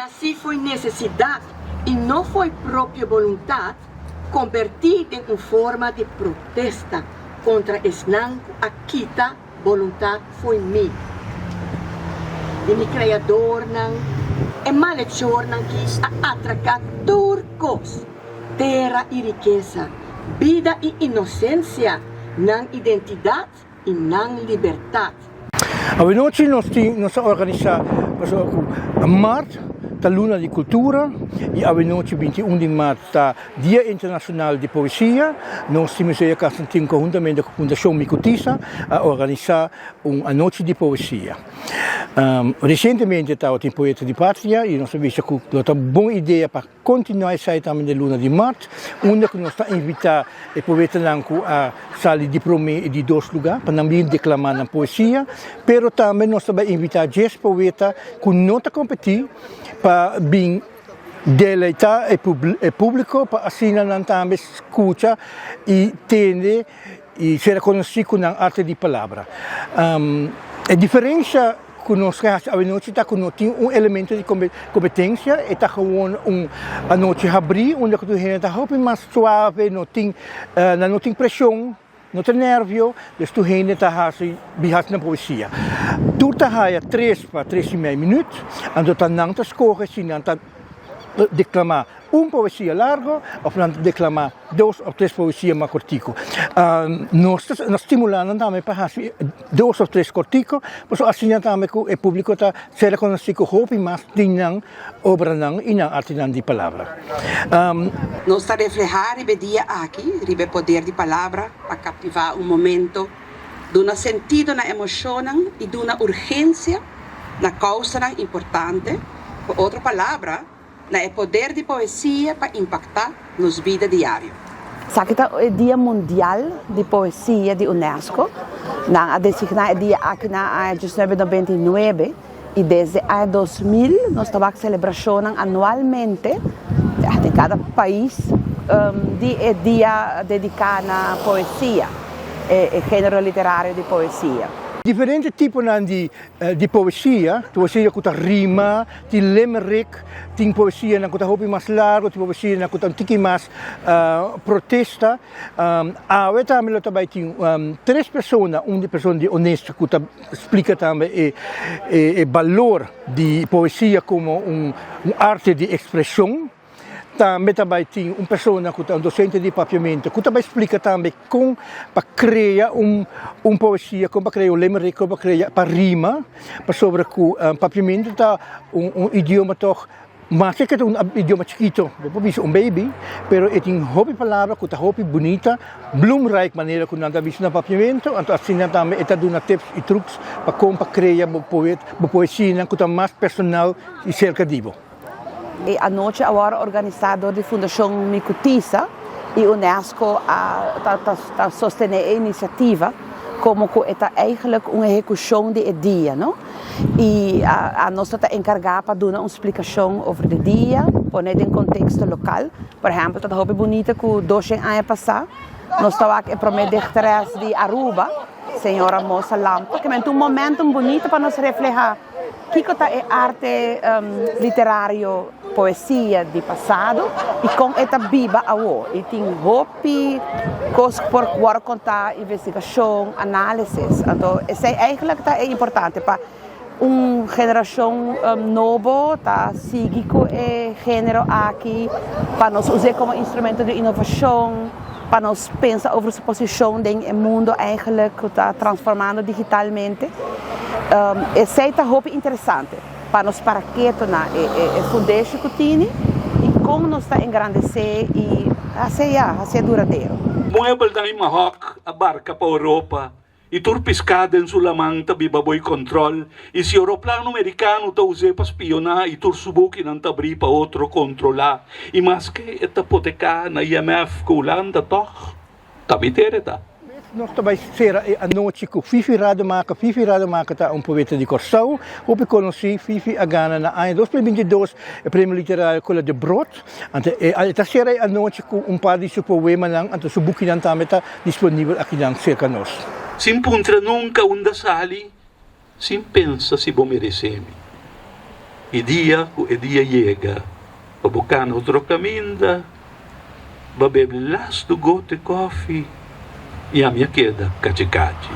mas se foi necessidade e não foi própria vontade, convertida em uma forma de protesta contra esnanco a quita vontade foi mim. De mi criador não, é malhechor não quis atracar turcos, terra e riqueza, vida e inocência, não identidade e não liberdade. Oggi nós organizamos a Março, a Luna de Cultura, e oggi 21 de março, Dia Internacional de Poesia. Nós temos conjuntamente com a Fundação Micutisa a organizar uma noite de poesia. Recentemente estava o Poeta de Pátria e nós vimos que é uma boa ideia para continuar essa também de Luna de Março, onde nós invitamos o poeta a sair de primeiro e de dois lugares para também declamar na poesia, mas também nós vamos invitar 10 poetas que não competir para vir deleitar o público, para assim também escutar e entender e ser conhecido com a arte de palavra. A diferença que nós temos é que nós temos um elemento de competência, e a noite abrir, onde a gente está mais suave, não tem pressão, não tem nervio, então a gente está na poesia. Tudo está 3 para 3,5 minutos, então não está escorre, se não está declamar uma poesia larga, ou não declamar 2 ou 3 poesias mais curtas. Nós estimulamos também para 2 ou 3 curtas, porque assim também o público está sendo conhecido com mais de obra e na arte de palavra. Nós está reflejar e dia aqui, o poder de palavra para captivar momento de um sentido na emoção e de uma urgência na causa importante. Por outra palavra, é poder de poesia para impactar nos vidas diárias. Sabe que é o Dia Mundial de Poesia de Unesco, a designar o dia aqui na 1999 e desde 2000 nós estamos celebrando anualmente em cada país de dia dedicado à poesia, gênero literário de poesia. Diferente tipos de poesia com rima, tem limerick, tem poesia com mais largo, tem poesia com mais protesta. Também tem 3 pessoas, uma pessoa de honesto que explica também o valor de poesia como uma arte de expressão. Também tem uma pessoa que é um docente de papiamento, que também explica também como para criar uma poesia, como para criar um limerick, como para criar para rima, para sobre que o papiamento está idioma toch, mas é um idioma chiquito, um baby, mas tem uma palavra que é bonita, bloemrijk maneira que nós vimos no papiamento, então assim também está dando tips e truques para como para criar uma poesia que é mais personal e cercadivo. E a noite agora organizada da Fundação Micutisa e Unesco está sostenendo a iniciativa como que é eigenlijk uma execução de dia, não? E a nós está encarregada para dar uma explicação sobre o dia, pôr em contexto local. Por exemplo, está muito bonita que 2 anos passados nós estávamos aqui para a diretora de Aruba, senhora Moça Lampa, que é um momento bonito para nos refletir que é arte literário, poesia de passado e com esta viva agora. E tem hopi, coisas por agora contar, investigação, análise. Então, isso é importante para uma geração nova, tá? Seguir com o gênero aqui, para nós usar como instrumento de inovação, para nós pensar sobre a posição do mundo que está transformando digitalmente. Isso é muito interessante para nós para que a fundação que tem e como nós está engrandecer e assim é duradouro. Moebel da Marrocos a barca para a Europa e turpiscada em Sulamang tabi baboy control e se aeroplano americano ta use para espionar e tur subuki não tabri para outro controlar e mas que esta poteca na IMF com Holanda toch tabi tereta. Nós também ser a noite com Fifi Rademacher está um poeta de Corsau, eu conheci Fifi a Gana na ano 2022, o prêmio literário Cola de Brot, então ser a noite com par de seu poema, então seu book também está disponível aqui cerca de nós. Sim puntra nunca unda sali, sim pensa se bom mereceme. I dia ku e dia llega. Pabukan otro caminda. Babebe last to go to coffee. E a minha queda, cachi-cachi.